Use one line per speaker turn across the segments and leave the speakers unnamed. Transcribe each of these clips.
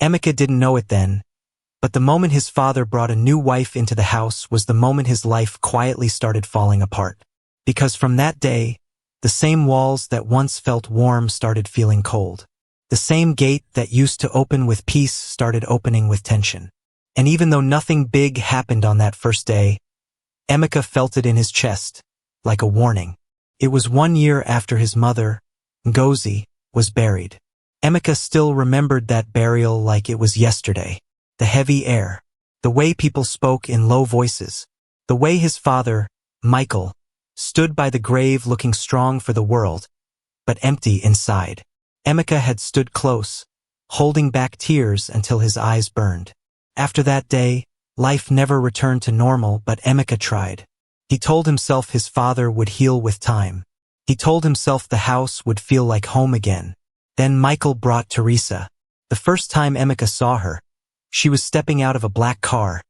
Emeka didn't know it then, but the moment his father brought a new wife into the house was the moment his life quietly started falling apart. Because from that day, the same walls that once felt warm started feeling cold. The same gate that used to open with peace started opening with tension. And even though nothing big happened on that first day, Emeka felt it in his chest, like a warning. It was 1 year after his mother, Ngozi, was buried. Emeka still remembered that burial like it was yesterday. The heavy air, the way people spoke in low voices, the way his father, Michael, stood by the grave looking strong for the world, but empty inside. Emeka had stood close, holding back tears until his eyes burned. After that day, life never returned to normal, but Emeka tried. He told himself his father would heal with time. He told himself the house would feel like home again. Then Michael brought Teresa. The first time Emeka saw her, she was stepping out of a black car,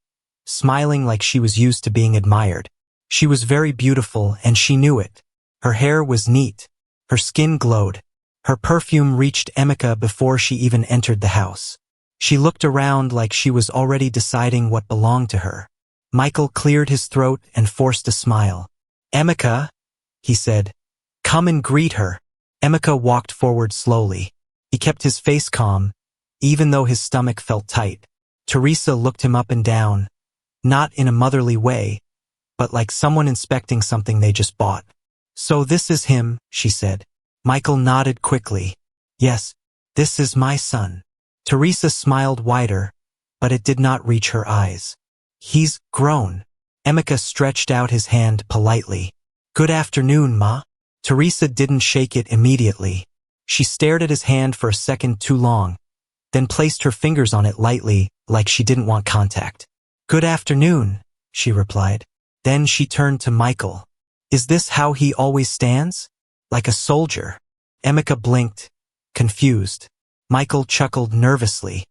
smiling like she was used to being admired. She was very beautiful, and she knew it. Her hair was neat. Her skin glowed. Her perfume reached Emeka before she even entered the house. She looked around like she was already deciding what belonged to her. Michael cleared his throat and forced a smile. "Emeka," he said, "come and greet her." Emeka walked forward slowly. He kept his face calm, even though his stomach felt tight. Teresa looked him up and down, not in a motherly way, but like someone inspecting something they just bought. "So this is him," she said. Michael nodded quickly. "Yes, this is my son." Teresa smiled wider, but it did not reach her eyes. "He's grown." Emeka stretched out his hand politely. "Good afternoon, Ma." Teresa didn't shake it immediately. She stared at his hand for a second too long, then placed her fingers on it lightly, like she didn't want contact. "Good afternoon," she replied. Then she turned to Michael. "Is this how he always stands? Like a soldier?" Emeka blinked, confused. Michael chuckled nervously.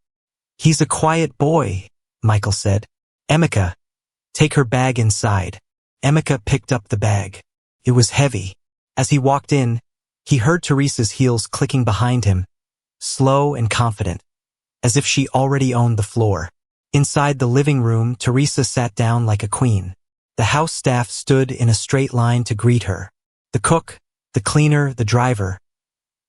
"He's a quiet boy," Michael said. "Emeka, take her bag inside." Emeka picked up the bag. It was heavy. As he walked in, he heard Teresa's heels clicking behind him, slow and confident, as if she already owned the floor. Inside the living room, Teresa sat down like a queen. The house staff stood in a straight line to greet her. The cook, the cleaner, the driver.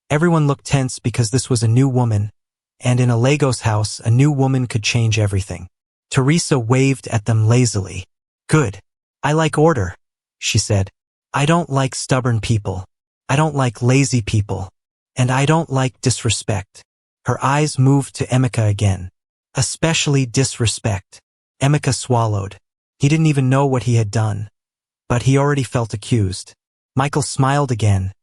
Everyone looked tense because this was a new woman, and in a Lagos house, a new woman could change everything. Teresa waved at them lazily. "Good. I like order," she said. "I don't like stubborn people. I don't like lazy people. And I don't like disrespect." Her eyes moved to Emeka again. "Especially disrespect." Emeka swallowed. He didn't even know what he had done, but he already felt accused. Michael smiled again,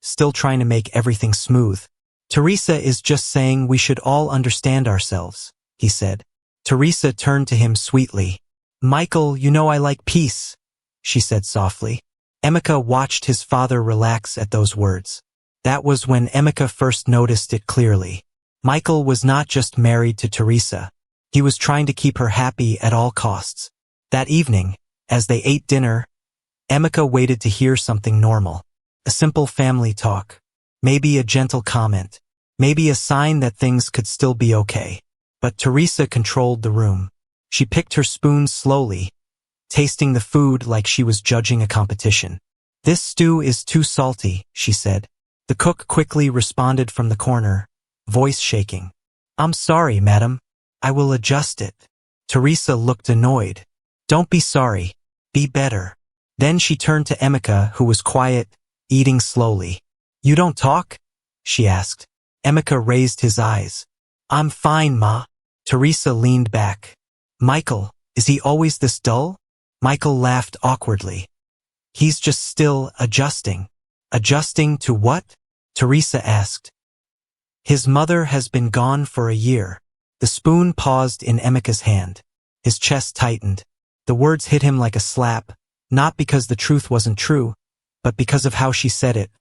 still trying to make everything smooth. "Teresa is just saying we should all understand ourselves," he said. Teresa turned to him sweetly. "Michael, you know I like peace," she said softly. Emeka watched his father relax at those words. That was when Emeka first noticed it clearly. Michael was not just married to Teresa. He was trying to keep her happy at all costs. That evening, as they ate dinner, Emeka waited to hear something normal. A simple family talk. Maybe a gentle comment. Maybe a sign that things could still be okay. But Teresa controlled the room. She picked her spoon slowly, tasting the food like she was judging a competition. "This stew is too salty," she said. The cook quickly responded from the corner, voice shaking. "I'm sorry, madam. I will adjust it." Teresa looked annoyed. "Don't be sorry. Be better." Then she turned to Emeka, who was quiet, eating slowly. "You don't talk?" she asked. Emeka raised his eyes. "I'm fine, Ma." Teresa leaned back. "Michael, is he always this dull?" Michael laughed awkwardly. "He's just still adjusting." "Adjusting to what?" Teresa asked. "His mother has been gone for a year." The spoon paused in Emeka's hand. His chest tightened. The words hit him like a slap, not because the truth wasn't true, but because of how she said it.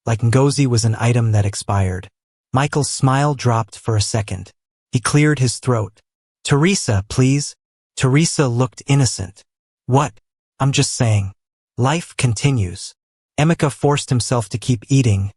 Like Ngozi was an item that expired. Michael's smile dropped for a second. He cleared his throat. "Teresa, please." Teresa looked innocent. "What? I'm just saying. Life continues." Emeka forced himself to keep eating,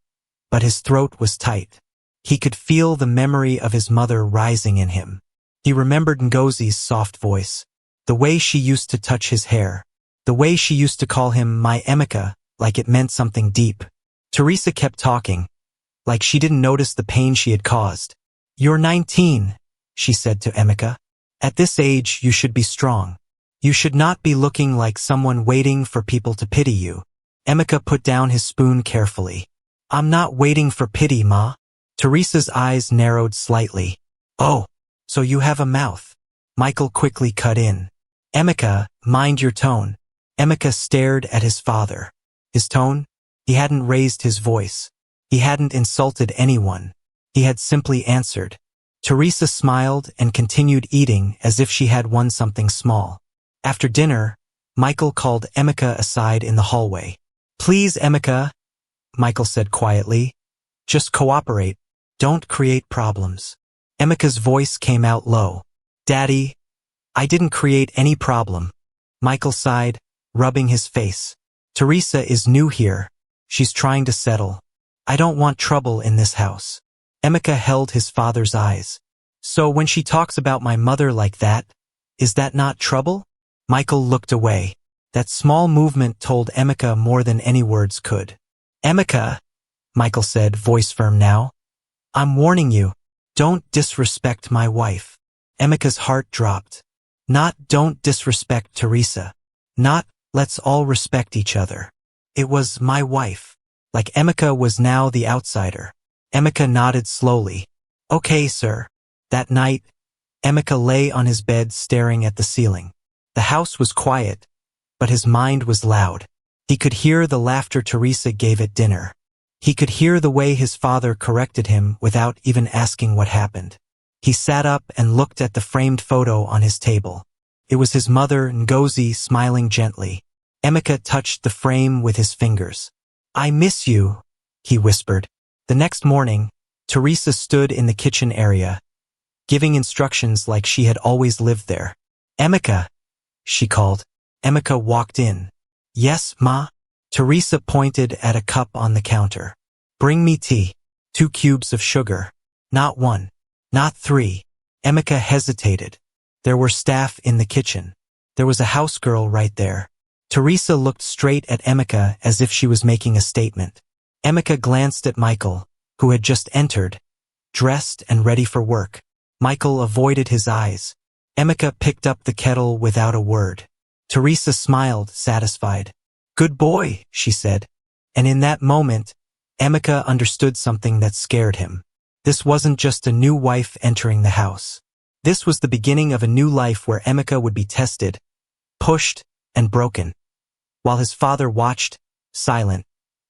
but his throat was tight. He could feel the memory of his mother rising in him. He remembered Ngozi's soft voice, the way she used to touch his hair, the way she used to call him my Emeka, like it meant something deep. Teresa kept talking, like she didn't notice the pain she had caused. "You're 19, she said to Emeka. "At this age, you should be strong. You should not be looking like someone waiting for people to pity you." Emeka put down his spoon carefully. "I'm not waiting for pity, Ma." Teresa's eyes narrowed slightly. "Oh, so you have a mouth." Michael quickly cut in. "Emeka, mind your tone." Emeka stared at his father. His tone? He hadn't raised his voice. He hadn't insulted anyone. He had simply answered. Teresa smiled and continued eating as if she had won something small. After dinner, Michael called Emeka aside in the hallway. "Please, Emeka," Michael said quietly. "Just cooperate. Don't create problems." Emeka's voice came out low. "Daddy, I didn't create any problem." Michael sighed, rubbing his face. "Teresa is new here. She's trying to settle. I don't want trouble in this house." Emeka held his father's eyes. "So when she talks about my mother like that, is that not trouble?" Michael looked away. That small movement told Emeka more than any words could. "Emeka," Michael said, voice firm now, "I'm warning you. Don't disrespect my wife." Emeka's heart dropped. Not "don't disrespect Teresa." Not "let's all respect each other." It was "my wife." Like Emeka was now the outsider. Emeka nodded slowly. "Okay, sir." That night, Emeka lay on his bed staring at the ceiling. The house was quiet, but his mind was loud. He could hear the laughter Teresa gave at dinner. He could hear the way his father corrected him without even asking what happened. He sat up and looked at the framed photo on his table. It was his mother, Ngozi, smiling gently. Emeka touched the frame with his fingers. "I miss you," he whispered. The next morning, Teresa stood in the kitchen area, giving instructions like she had always lived there. "Emeka," she called. Emeka walked in. "Yes, Ma?" Teresa pointed at a cup on the counter. "Bring me tea. 2 cubes of sugar. Not 1. Not 3. Emeka hesitated. There were staff in the kitchen. There was a house girl right there. Teresa looked straight at Emeka as if she was making a statement. Emeka glanced at Michael, who had just entered, dressed and ready for work. Michael avoided his eyes. Emeka picked up the kettle without a word. Teresa smiled, satisfied. "Good boy," she said. And in that moment, Emeka understood something that scared him. This wasn't just a new wife entering the house. This was the beginning of a new life where Emeka would be tested, pushed, and broken, while his father watched, silent,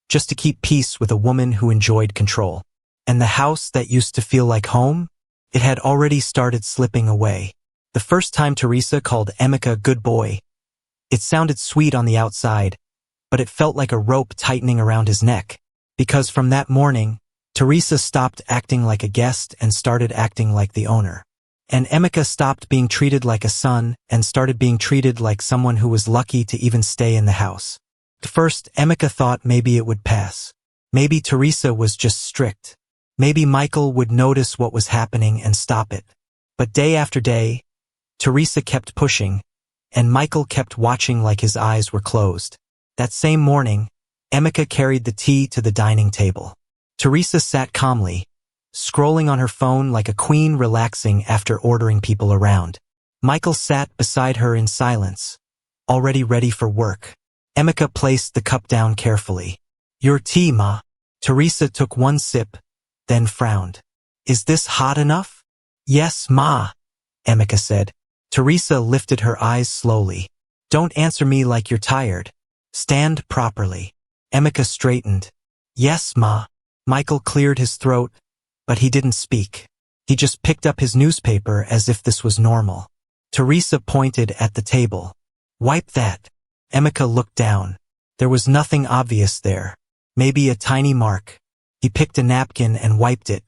just to keep peace with a woman who enjoyed control. And the house that used to feel like home? It had already started slipping away. The first time Teresa called Emeka good boy, it sounded sweet on the outside, but it felt like a rope tightening around his neck. Because from that morning, Teresa stopped acting like a guest and started acting like the owner. And Emeka stopped being treated like a son and started being treated like someone who was lucky to even stay in the house. At first, Emeka thought maybe it would pass. Maybe Teresa was just strict. Maybe Michael would notice what was happening and stop it. But day after day, Teresa kept pushing, and Michael kept watching like his eyes were closed. That same morning, Emeka carried the tea to the dining table. Teresa sat calmly, scrolling on her phone like a queen relaxing after ordering people around. Michael sat beside her in silence, already ready for work. Emeka placed the cup down carefully. "Your tea, Ma." Teresa took one sip, then frowned. "Is this hot enough?" "Yes, Ma," Emeka said. Teresa lifted her eyes slowly. "Don't answer me like you're tired. Stand properly." Emeka straightened. "Yes, Ma." Michael cleared his throat, but he didn't speak. He just picked up his newspaper as if this was normal. Teresa pointed at the table. "Wipe that." Emeka looked down. There was nothing obvious there. Maybe a tiny mark. He picked a napkin and wiped it.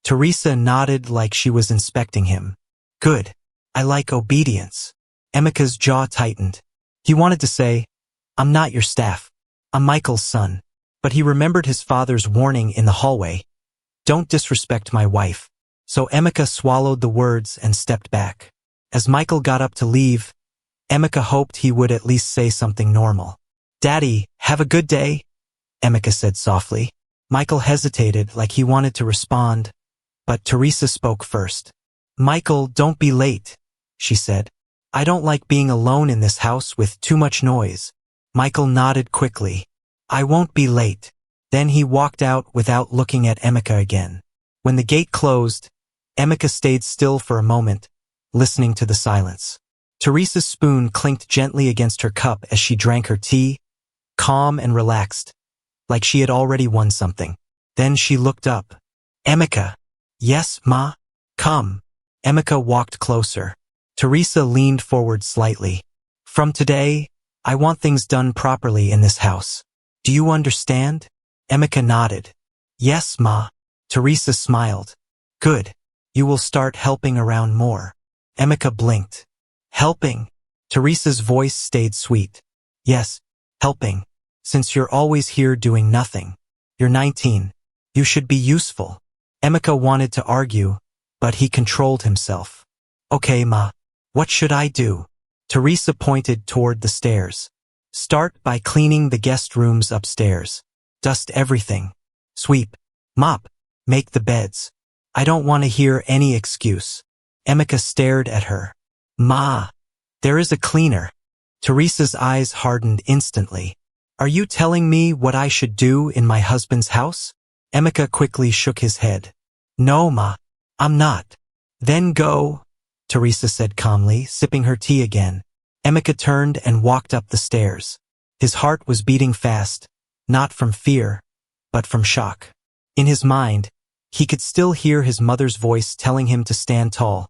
Teresa nodded like she was inspecting him. "Good. I like obedience." Emeka's jaw tightened. He wanted to say, "I'm not your staff. I'm Michael's son." But he remembered his father's warning in the hallway. Don't disrespect my wife. So Emeka swallowed the words and stepped back. As Michael got up to leave, Emeka hoped he would at least say something normal. Daddy, have a good day, Emeka said softly. Michael hesitated like he wanted to respond, but Teresa spoke first. Michael, don't be late, she said. I don't like being alone in this house with too much noise. Michael nodded quickly. I won't be late. Then he walked out without looking at Emeka again. When the gate closed, Emeka stayed still for a moment, listening to the silence. Teresa's spoon clinked gently against her cup as she drank her tea, calm and relaxed, like she had already won something. Then she looked up. Emeka. Yes, Ma? Come. Emeka walked closer. Teresa leaned forward slightly. From today, I want things done properly in this house. Do you understand? Emeka nodded. Yes, Ma. Teresa smiled. Good. You will start helping around more. Emeka blinked. Helping? Teresa's voice stayed sweet. Yes, helping. Since you're always here doing nothing. You're 19. You should be useful. Emeka wanted to argue, but he controlled himself. Okay, Ma. What should I do? Teresa pointed toward the stairs. Start by cleaning the guest rooms upstairs. Dust everything. Sweep. Mop. Make the beds. I don't want to hear any excuse. Emeka stared at her. Ma. There is a cleaner. Teresa's eyes hardened instantly. Are you telling me what I should do in my husband's house? Emeka quickly shook his head. No, Ma. I'm not. Then go, Teresa said calmly, sipping her tea again. Emeka turned and walked up the stairs. His heart was beating fast, not from fear, but from shock. In his mind, he could still hear his mother's voice telling him to stand tall,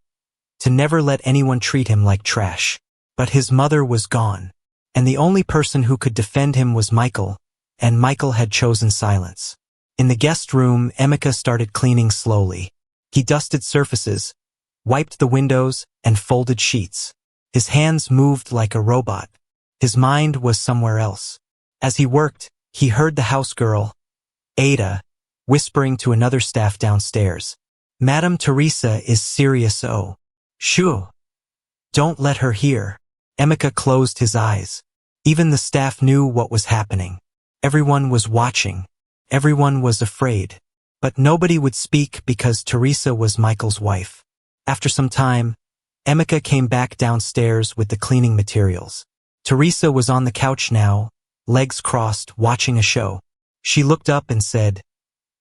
to never let anyone treat him like trash. But his mother was gone, and the only person who could defend him was Michael, and Michael had chosen silence. In the guest room, Emeka started cleaning slowly. He dusted surfaces, wiped the windows, and folded sheets. His hands moved like a robot. His mind was somewhere else. As he worked, he heard the house girl, Ada, whispering to another staff downstairs. Madam Teresa is serious. Oh. Shoo. Don't let her hear. Emeka closed his eyes. Even the staff knew what was happening. Everyone was watching. Everyone was afraid. But nobody would speak because Teresa was Michael's wife. After some time, Emeka came back downstairs with the cleaning materials. Teresa was on the couch now, legs crossed, watching a show. She looked up and said,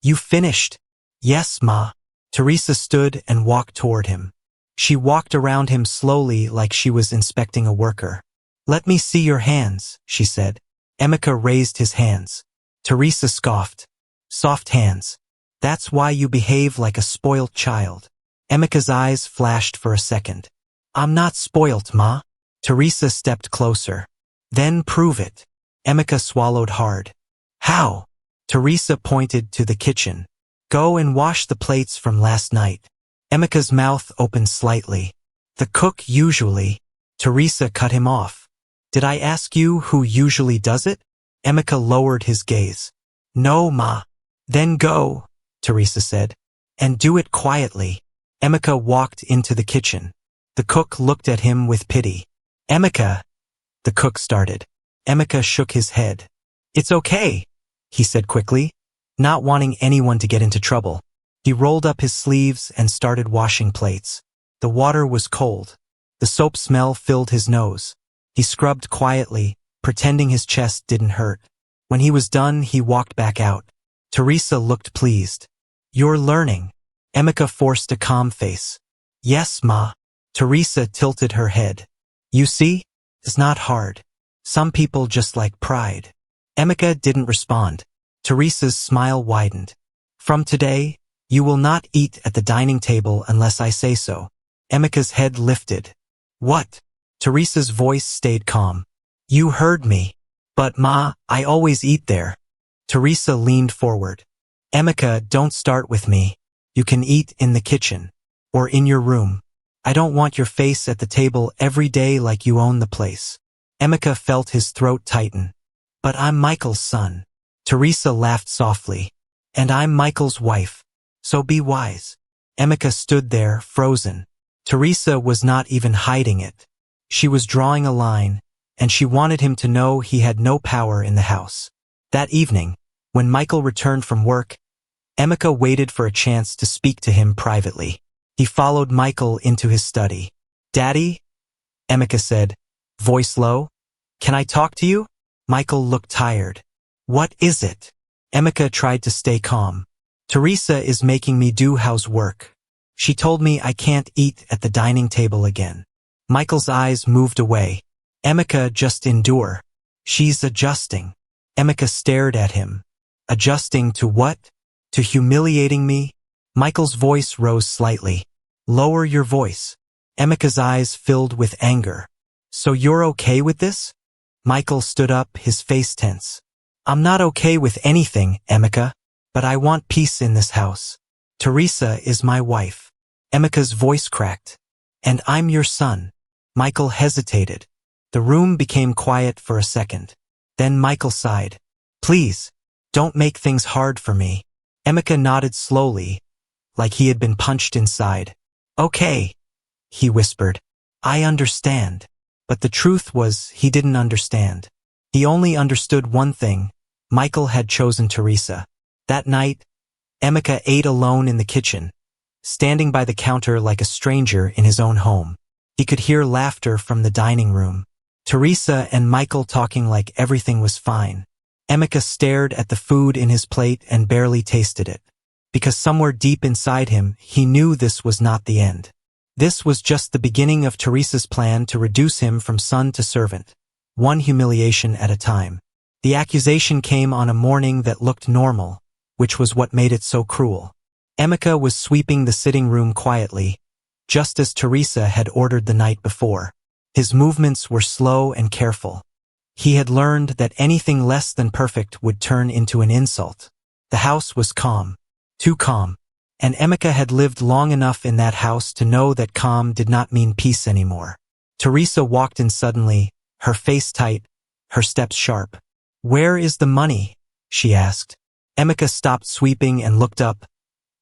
You finished? Yes, Ma. Teresa stood and walked toward him. She walked around him slowly like she was inspecting a worker. Let me see your hands, she said. Emeka raised his hands. Teresa scoffed. Soft hands. That's why you behave like a spoilt child. Emeka's eyes flashed for a second. I'm not spoilt, Ma. Teresa stepped closer. Then prove it. Emeka swallowed hard. How? Teresa pointed to the kitchen. Go and wash the plates from last night. Emeka's mouth opened slightly. The cook usually. Teresa cut him off. Did I ask you who usually does it? Emeka lowered his gaze. No, Ma. Then go, Teresa said. And do it quietly. Emeka walked into the kitchen. The cook looked at him with pity. Emeka, the cook started. Emeka shook his head. It's okay, he said quickly, not wanting anyone to get into trouble. He rolled up his sleeves and started washing plates. The water was cold. The soap smell filled his nose. He scrubbed quietly, pretending his chest didn't hurt. When he was done, he walked back out. Teresa looked pleased. You're learning. Emeka forced a calm face. Yes, Ma. Teresa tilted her head. You see? It's not hard. Some people just like pride. Emeka didn't respond. Teresa's smile widened. From today, you will not eat at the dining table unless I say so. Emeka's head lifted. What? Teresa's voice stayed calm. You heard me. But Ma, I always eat there. Teresa leaned forward. Emeka, don't start with me. You can eat in the kitchen. Or in your room. I don't want your face at the table every day like you own the place. Emeka felt his throat tighten. But I'm Michael's son. Teresa laughed softly. And I'm Michael's wife. So be wise. Emeka stood there, frozen. Teresa was not even hiding it. She was drawing a line, and she wanted him to know he had no power in the house. That evening, when Michael returned from work, Emeka waited for a chance to speak to him privately. He followed Michael into his study. "Daddy," Emeka said, voice low, "can I talk to you?" Michael looked tired. "What is it?" Emeka tried to stay calm. "Teresa is making me do housework. She told me I can't eat at the dining table again." Michael's eyes moved away. "Emeka, just endure. She's adjusting." Emeka stared at him. "Adjusting to what? To humiliating me?" Michael's voice rose slightly. "Lower your voice." Emeka's eyes filled with anger. "So you're okay with this?" Michael stood up, his face tense. "I'm not okay with anything, Emeka, but I want peace in this house. Teresa is my wife." Emeka's voice cracked. "And I'm your son." Michael hesitated. The room became quiet for a second. Then Michael sighed. "Please, don't make things hard for me." Emeka nodded slowly, like he had been punched inside. "Okay," he whispered. "I understand." But the truth was, he didn't understand. He only understood one thing. Michael had chosen Teresa. That night, Emeka ate alone in the kitchen, standing by the counter like a stranger in his own home. He could hear laughter from the dining room. Teresa and Michael talking like everything was fine. Emeka stared at the food in his plate and barely tasted it. Because somewhere deep inside him, he knew this was not the end. This was just the beginning of Teresa's plan to reduce him from son to servant, one humiliation at a time. The accusation came on a morning that looked normal, which was what made it so cruel. Emeka was sweeping the sitting room quietly, just as Teresa had ordered the night before. His movements were slow and careful. He had learned that anything less than perfect would turn into an insult. The house was calm, too calm, and Emeka had lived long enough in that house to know that calm did not mean peace anymore. Teresa walked in suddenly, her face tight, her steps sharp. "Where is the money?" she asked. Emeka stopped sweeping and looked up,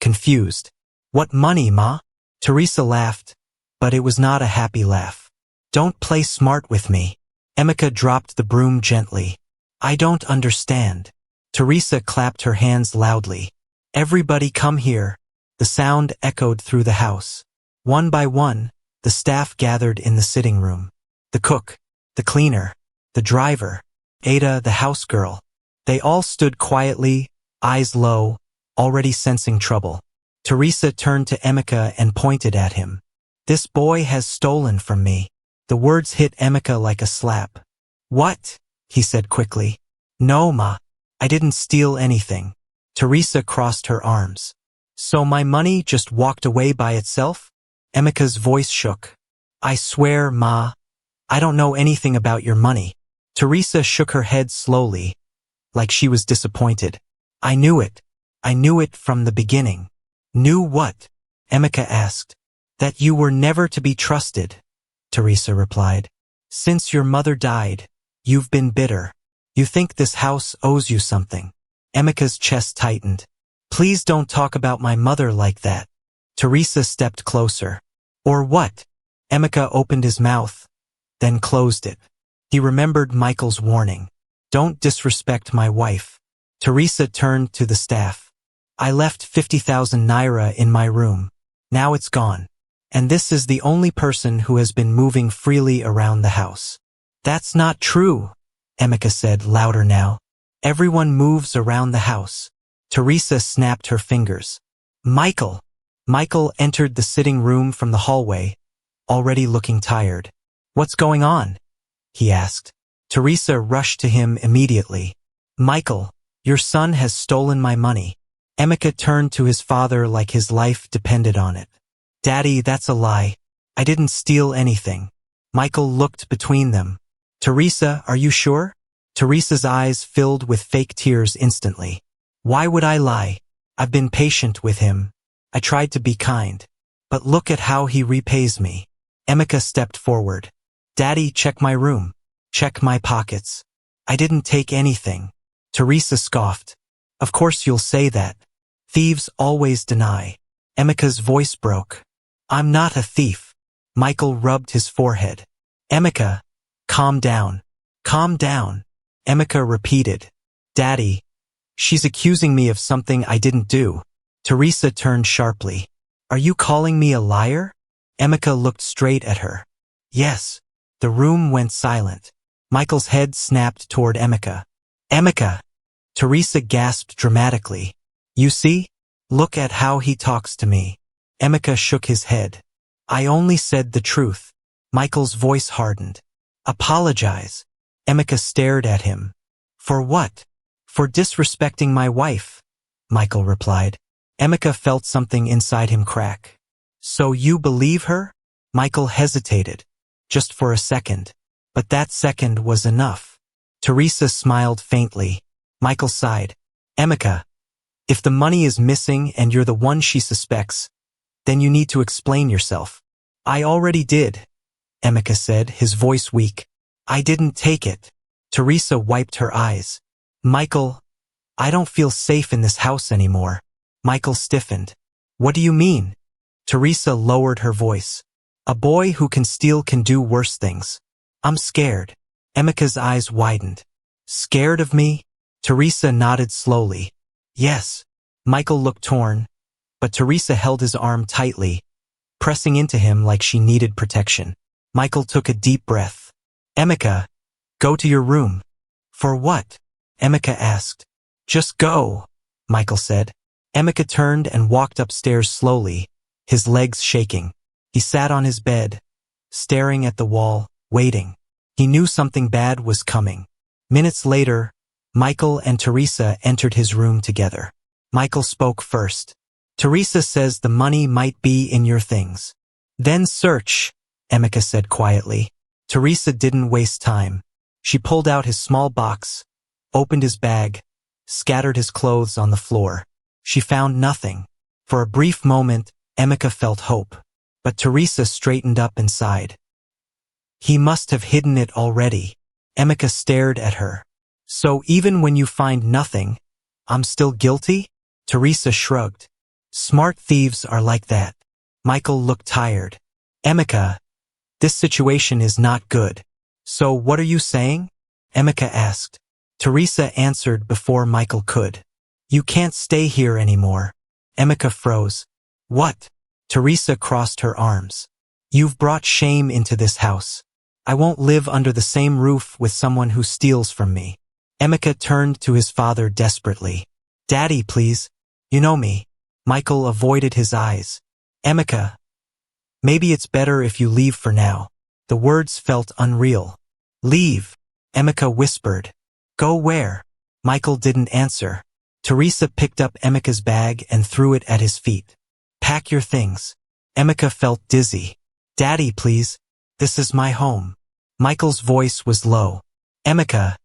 confused. "What money, Ma?" Teresa laughed, but it was not a happy laugh. "Don't play smart with me." Emeka dropped the broom gently. "I don't understand." Teresa clapped her hands loudly. "Everybody come here." The sound echoed through the house. One by one, the staff gathered in the sitting room. The cook, the cleaner, the driver, Ada, the house girl. They all stood quietly, eyes low, already sensing trouble. Teresa turned to Emeka and pointed at him. "This boy has stolen from me." The words hit Emeka like a slap. "What?" he said quickly. "No, Ma. I didn't steal anything." Teresa crossed her arms. "So my money just walked away by itself?" Emeka's voice shook. "I swear, Ma, I don't know anything about your money." Teresa shook her head slowly, like she was disappointed. "I knew it. I knew it from the beginning." "Knew what?" Emeka asked. "That you were never to be trusted," Teresa replied. "Since your mother died, you've been bitter. You think this house owes you something." Emeka's chest tightened. "Please don't talk about my mother like that." Teresa stepped closer. "Or what?" Emeka opened his mouth, then closed it. He remembered Michael's warning. "Don't disrespect my wife." Teresa turned to the staff. "I left 50,000 naira in my room. Now it's gone. And this is the only person who has been moving freely around the house." "That's not true," Emeka said, louder now. "Everyone moves around the house." Teresa snapped her fingers. "Michael!" Michael entered the sitting room from the hallway, already looking tired. "What's going on?" he asked. Teresa rushed to him immediately. "Michael, your son has stolen my money." Emeka turned to his father like his life depended on it. "Daddy, that's a lie. I didn't steal anything." Michael looked between them. "Teresa, are you sure?" Teresa's eyes filled with fake tears instantly. "Why would I lie? I've been patient with him. I tried to be kind. But look at how he repays me." Emeka stepped forward. "Daddy, check my room. Check my pockets. I didn't take anything." Teresa scoffed. "Of course you'll say that. Thieves always deny. Emika's voice broke. I'm not a thief. Michael rubbed his forehead. Emika, calm down. Calm down. Emika repeated. Daddy, she's accusing me of something I didn't do. Teresa turned sharply. Are you calling me a liar? Emika looked straight at her. Yes. The room went silent. Michael's head snapped toward Emika. Emika! Teresa gasped dramatically. You see? Look at how he talks to me. Emika shook his head. I only said the truth. Michael's voice hardened. Apologize. Emika stared at him. For what? For disrespecting my wife, Michael replied. Emika felt something inside him crack. So you believe her? Michael hesitated. Just for a second. But that second was enough. Teresa smiled faintly. Michael sighed. Emika, if the money is missing and you're the one she suspects, then you need to explain yourself. I already did, Emika said, his voice weak. I didn't take it. Teresa wiped her eyes. Michael, I don't feel safe in this house anymore. Michael stiffened. What do you mean? Teresa lowered her voice. A boy who can steal can do worse things. I'm scared. Emika's eyes widened. Scared of me? Teresa nodded slowly. Yes. Michael looked torn, but Teresa held his arm tightly, pressing into him like she needed protection. Michael took a deep breath. Emika, go to your room. For what? Emika asked. Just go, Michael said. Emika turned and walked upstairs slowly, his legs shaking. He sat on his bed, staring at the wall, waiting. He knew something bad was coming. Minutes later, Michael and Teresa entered his room together. Michael spoke first. Teresa says the money might be in your things. Then search, Emika said quietly. Teresa didn't waste time. She pulled out his small box, opened his bag, scattered his clothes on the floor. She found nothing. For a brief moment, Emika felt hope. But Teresa straightened up inside. He must have hidden it already. Emika stared at her. So even when you find nothing, I'm still guilty? Teresa shrugged. Smart thieves are like that. Michael looked tired. Emika, this situation is not good. So what are you saying? Emika asked. Teresa answered before Michael could. You can't stay here anymore. Emika froze. What? Teresa crossed her arms. You've brought shame into this house. I won't live under the same roof with someone who steals from me. Emika turned to his father desperately. Daddy, please. You know me. Michael avoided his eyes. Emika, maybe it's better if you leave for now. The words felt unreal. Leave, Emika whispered. Go where? Michael didn't answer. Teresa picked up Emika's bag and threw it at his feet. Pack your things. Emika felt dizzy. Daddy, please. This is my home. Michael's voice was low. Emika,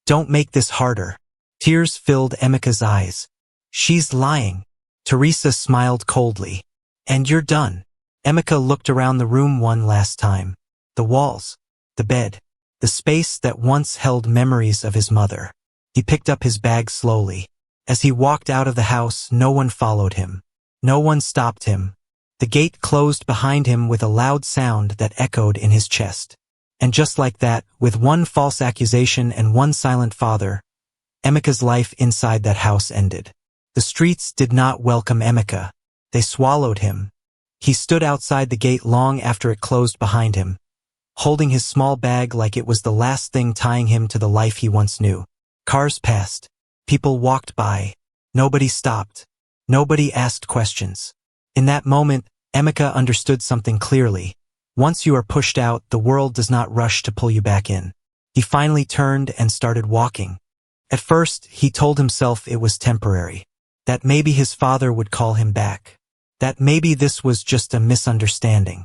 don't make this harder. Tears filled Emika's eyes. She's lying. Teresa smiled coldly. And you're done. Emika looked around the room one last time. The walls, the bed, the space that once held memories of his mother. He picked up his bag slowly. As he walked out of the house, no one followed him. No one stopped him. The gate closed behind him with a loud sound that echoed in his chest. And just like that, with one false accusation and one silent father, Emika's life inside that house ended. The streets did not welcome Emika. They swallowed him. He stood outside the gate long after it closed behind him, holding his small bag like it was the last thing tying him to the life he once knew. Cars passed. People walked by. Nobody stopped. Nobody asked questions. In that moment, Emika understood something clearly. Once you are pushed out, the world does not rush to pull you back in. He finally turned and started walking. At first, he told himself it was temporary, that maybe his father would call him back, that maybe this was just a misunderstanding.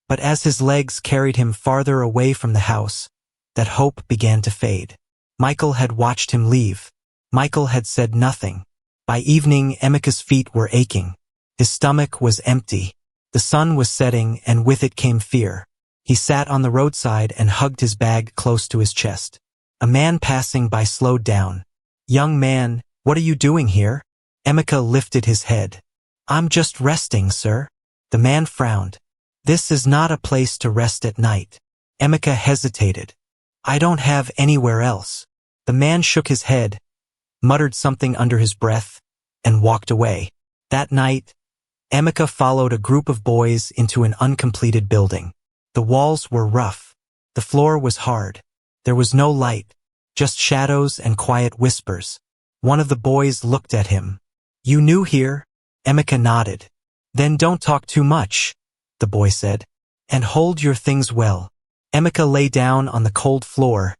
But as his legs carried him farther away from the house, that hope began to fade. Michael had watched him leave. Michael had said nothing. By evening, Emika's feet were aching. His stomach was empty. The sun was setting, and with it came fear. He sat on the roadside and hugged his bag close to his chest. A man passing by slowed down. Young man, what are you doing here? Emeka lifted his head. I'm just resting, sir. The man frowned. This is not a place to rest at night. Emeka hesitated. I don't have anywhere else. The man shook his head, muttered something under his breath, and walked away. That night, Emeka followed a group of boys into an uncompleted building. The walls were rough. The floor was hard. There was no light, just shadows and quiet whispers. One of the boys looked at him. You new here? Emeka nodded. Then don't talk too much, the boy said. And hold your things well. Emeka lay down on the cold floor,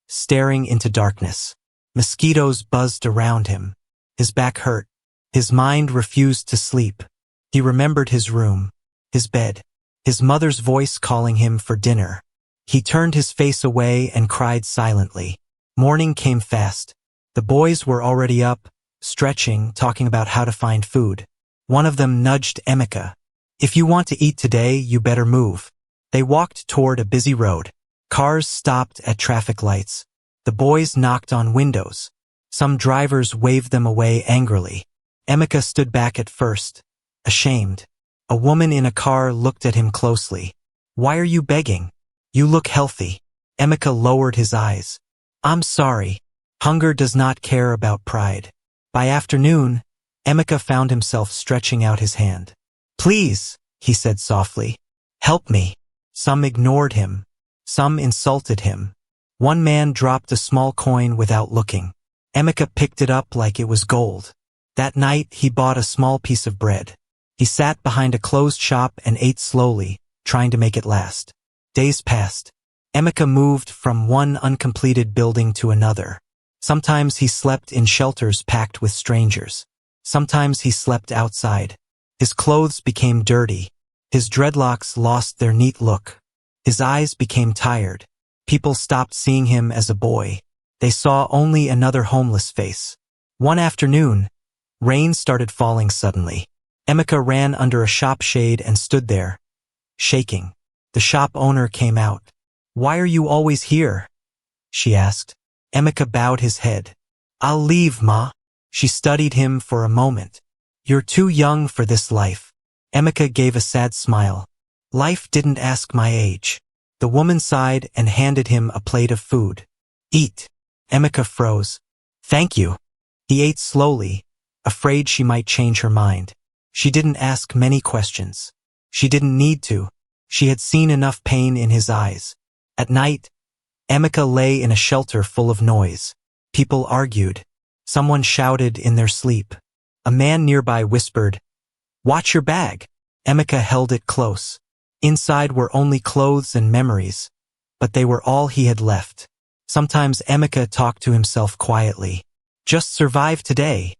staring into darkness. Mosquitoes buzzed around him. His back hurt. His mind refused to sleep. He remembered his room, his bed, his mother's voice calling him for dinner. He turned his face away and cried silently. Morning came fast. The boys were already up, stretching, talking about how to find food. One of them nudged Emeka. If you want to eat today, you better move. They walked toward a busy road. Cars stopped at traffic lights. The boys knocked on windows. Some drivers waved them away angrily. Emeka stood back at first, ashamed. A woman in a car looked at him closely. Why are you begging? You look healthy. Emeka lowered his eyes. I'm sorry. Hunger does not care about pride. By afternoon, Emeka found himself stretching out his hand. Please, he said softly. Help me. Some ignored him. Some insulted him. One man dropped a small coin without looking. Emeka picked it up like it was gold. That night, he bought a small piece of bread. He sat behind a closed shop and ate slowly, trying to make it last. Days passed. Emeka moved from one uncompleted building to another. Sometimes he slept in shelters packed with strangers. Sometimes he slept outside. His clothes became dirty. His dreadlocks lost their neat look. His eyes became tired. People stopped seeing him as a boy. They saw only another homeless face. One afternoon, rain started falling suddenly. Emeka ran under a shop shade and stood there, shaking. The shop owner came out. Why are you always here? She asked. Emeka bowed his head. I'll leave, Ma. She studied him for a moment. You're too young for this life. Emeka gave a sad smile. Life didn't ask my age. The woman sighed and handed him a plate of food. Eat. Emeka froze. Thank you. He ate slowly, afraid she might change her mind. She didn't ask many questions. She didn't need to. She had seen enough pain in his eyes. At night, Emeka lay in a shelter full of noise. People argued. Someone shouted in their sleep. A man nearby whispered, Watch your bag. Emeka held it close. Inside were only clothes and memories, but they were all he had left. Sometimes Emeka talked to himself quietly. Just survive today,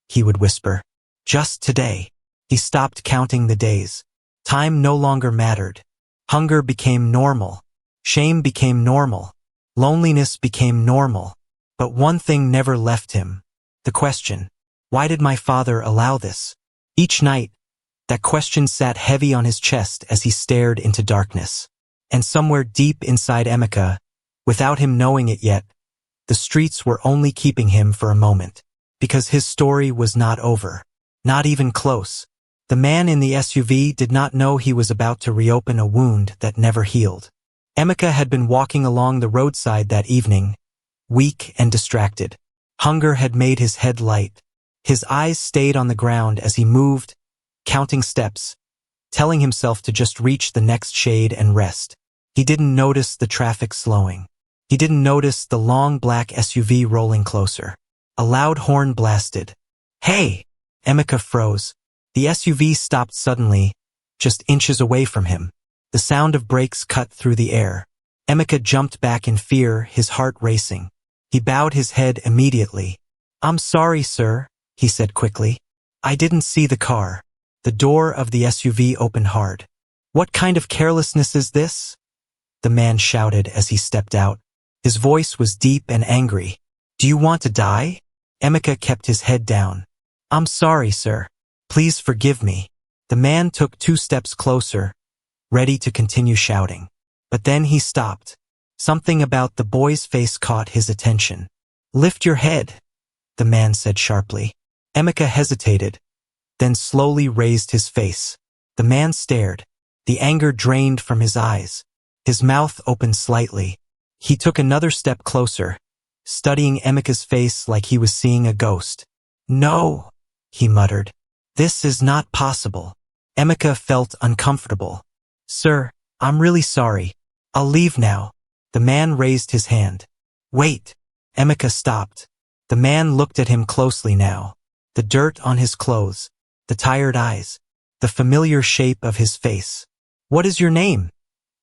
he would whisper. Just today. He stopped counting the days. Time no longer mattered. Hunger became normal. Shame became normal. Loneliness became normal. But one thing never left him. The question, why did my father allow this? Each night, that question sat heavy on his chest as he stared into darkness. And somewhere deep inside Emeka, without him knowing it yet, the streets were only keeping him for a moment. Because his story was not over. Not even close. The man in the SUV did not know he was about to reopen a wound that never healed. Emeka had been walking along the roadside that evening, weak and distracted. Hunger had made his head light. His eyes stayed on the ground as he moved, counting steps, telling himself to just reach the next shade and rest. He didn't notice the traffic slowing. He didn't notice the long black SUV rolling closer. A loud horn blasted. Hey! Emeka froze. The SUV stopped suddenly, just inches away from him. The sound of brakes cut through the air. Emeka jumped back in fear, his heart racing. He bowed his head immediately. I'm sorry, sir, he said quickly. I didn't see the car. The door of the SUV opened hard. What kind of carelessness is this? The man shouted as he stepped out. His voice was deep and angry. Do you want to die? Emeka kept his head down. I'm sorry, sir. Please forgive me. The man took 2 steps closer, ready to continue shouting. But then he stopped. Something about the boy's face caught his attention. Lift your head, the man said sharply. Emeka hesitated, then slowly raised his face. The man stared. The anger drained from his eyes. His mouth opened slightly. He took another step closer, studying Emeka's face like he was seeing a ghost. "No," he muttered. "This is not possible." Emeka felt uncomfortable. "Sir, I'm really sorry. I'll leave now." The man raised his hand. "Wait." Emeka stopped. The man looked at him closely now. The dirt on his clothes, the tired eyes, the familiar shape of his face. "What is your name?"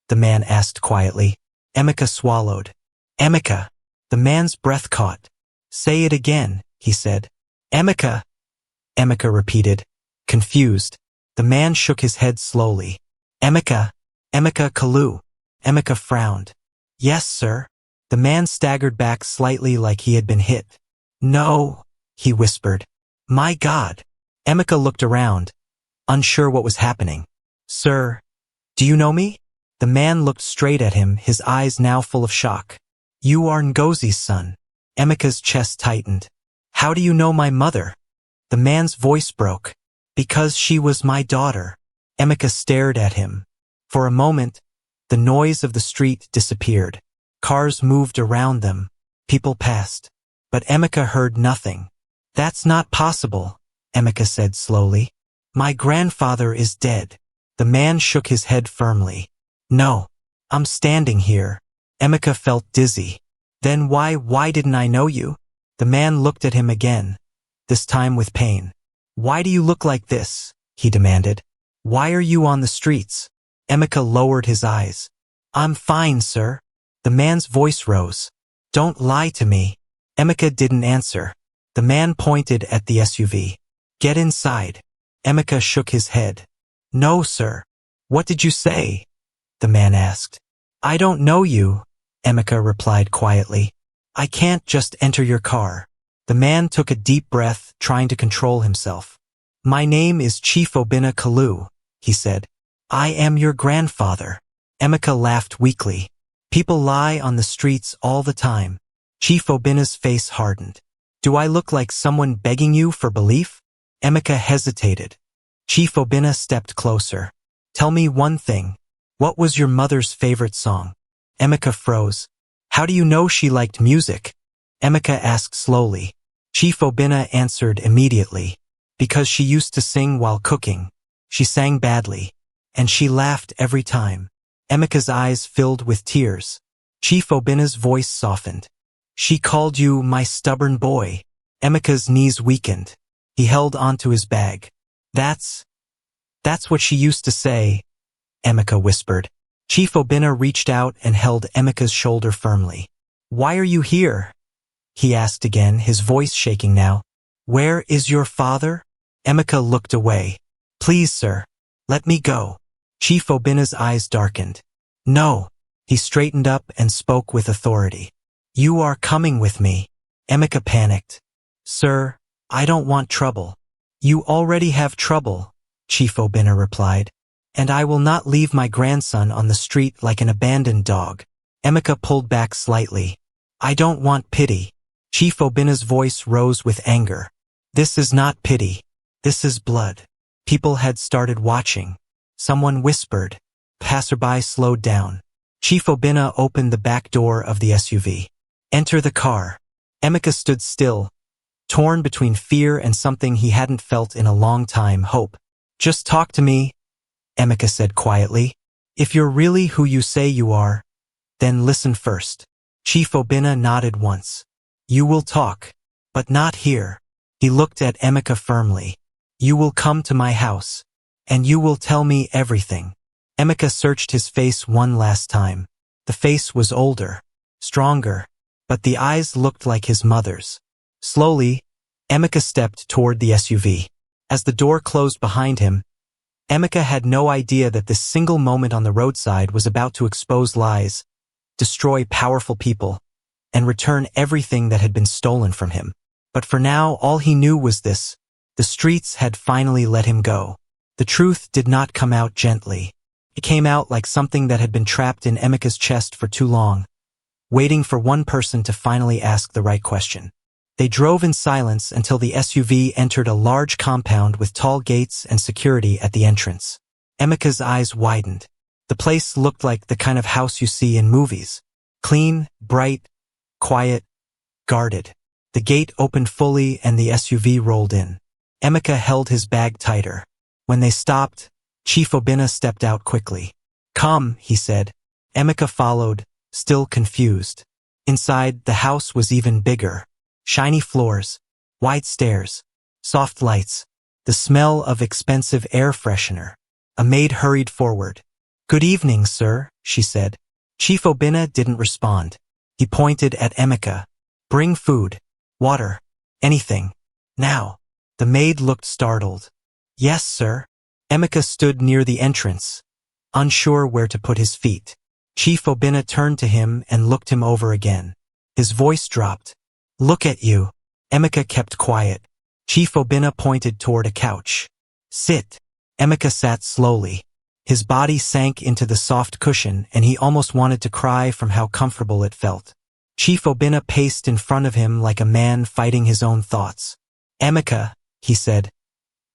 the man asked quietly. Emeka swallowed. "Emeka." The man's breath caught. "Say it again," he said. "Emeka." Emeka repeated, confused. The man shook his head slowly. "Emeka. Emeka Kalu." Emeka frowned. "Yes, sir." The man staggered back slightly like he had been hit. "No," he whispered. "My God." Emeka looked around, unsure what was happening. "Sir, do you know me?" The man looked straight at him, his eyes now full of shock. "You are Ngozi's son." Emeka's chest tightened. "How do you know my mother?" The man's voice broke. "Because she was my daughter." Emeka stared at him. For a moment, the noise of the street disappeared. Cars moved around them. People passed. But Emeka heard nothing. "That's not possible," Emeka said slowly. "My grandfather is dead." The man shook his head firmly. "No, I'm standing here." Emeka felt dizzy. "Then why didn't I know you?" The man looked at him again, this time with pain. "Why do you look like this?" he demanded. "Why are you on the streets?" Emeka lowered his eyes. "I'm fine, sir." The man's voice rose. "Don't lie to me." Emeka didn't answer. The man pointed at the SUV. "Get inside." Emeka shook his head. "No, sir." "What did you say?" the man asked. "I don't know you," Emeka replied quietly. "I can't just enter your car." The man took a deep breath, trying to control himself. "My name is Chief Obinna Kalu," he said. "I am your grandfather." Emeka laughed weakly. "People lie on the streets all the time." Chief Obinna's face hardened. "Do I look like someone begging you for belief?" Emeka hesitated. Chief Obinna stepped closer. "Tell me one thing. What was your mother's favorite song?" Emeka froze. "How do you know she liked music?" Emeka asked slowly. Chief Obinna answered immediately. "Because she used to sing while cooking. She sang badly. And she laughed every time." Emeka's eyes filled with tears. Chief Obinna's voice softened. "She called you my stubborn boy." Emeka's knees weakened. He held onto his bag. That's what she used to say," Emeka whispered. Chief Obinna reached out and held Emeka's shoulder firmly. "Why are you here?" he asked again, his voice shaking now. "Where is your father?" Emeka looked away. "Please, sir, let me go." Chief Obinna's eyes darkened. "No." He straightened up and spoke with authority. "You are coming with me." Emeka panicked. "Sir, I don't want trouble." "You already have trouble," Chief Obinna replied. "And I will not leave my grandson on the street like an abandoned dog." Emeka pulled back slightly. "I don't want pity." Chief Obinna's voice rose with anger. "This is not pity. This is blood." People had started watching. Someone whispered. Passerby slowed down. Chief Obinna opened the back door of the SUV. "Enter the car." Emeka stood still, torn between fear and something he hadn't felt in a long time, hope. "Just talk to me," Emeka said quietly. "If you're really who you say you are, then listen first." Chief Obinna nodded once. "You will talk, but not here." He looked at Emeka firmly. "You will come to my house, and you will tell me everything." Emeka searched his face one last time. The face was older, stronger, but the eyes looked like his mother's. Slowly, Emeka stepped toward the SUV. As the door closed behind him, Emeka had no idea that this single moment on the roadside was about to expose lies, destroy powerful people, and return everything that had been stolen from him. But for now, all he knew was this: the streets had finally let him go. The truth did not come out gently. It came out like something that had been trapped in Emeka's chest for too long, waiting for one person to finally ask the right question. They drove in silence until the SUV entered a large compound with tall gates and security at the entrance. Emeka's eyes widened. The place looked like the kind of house you see in movies. Clean, bright, quiet, guarded. The gate opened fully and the SUV rolled in. Emeka held his bag tighter. When they stopped, Chief Obinna stepped out quickly. "Come," he said. Emeka followed, still confused. Inside, the house was even bigger. Shiny floors, wide stairs, soft lights, the smell of expensive air freshener. A maid hurried forward. "Good evening, sir," she said. Chief Obinna didn't respond. He pointed at Emeka. "Bring food, water, anything. Now." The maid looked startled. "Yes, sir." Emeka stood near the entrance, unsure where to put his feet. Chief Obinna turned to him and looked him over again. His voice dropped. "Look at you." Emeka kept quiet. Chief Obinna pointed toward a couch. "Sit." Emeka sat slowly. His body sank into the soft cushion and he almost wanted to cry from how comfortable it felt. Chief Obinna paced in front of him like a man fighting his own thoughts. "Emeka," he said,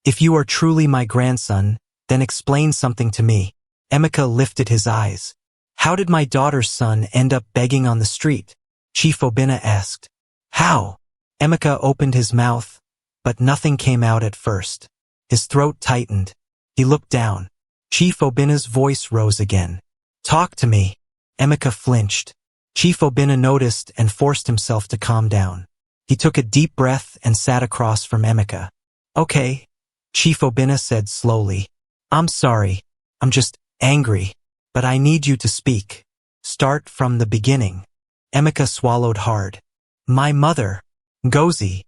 "if you are truly my grandson, then explain something to me." Emeka lifted his eyes. "How did my daughter's son end up begging on the street?" Chief Obinna asked. "How?" Emeka opened his mouth, but nothing came out at first. His throat tightened. He looked down. Chief Obinna's voice rose again. "Talk to me." Emeka flinched. Chief Obinna noticed and forced himself to calm down. He took a deep breath and sat across from Emeka. "Okay," Chief Obinna said slowly. "I'm sorry. I'm just angry. But I need you to speak. Start from the beginning." Emeka swallowed hard. "My mother, Ngozi,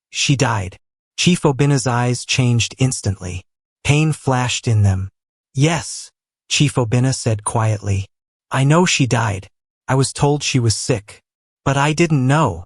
she died." Chief Obinna's eyes changed instantly. Pain flashed in them. "Yes," Chief Obinna said quietly. "I know she died. I was told she was sick. But I didn't know."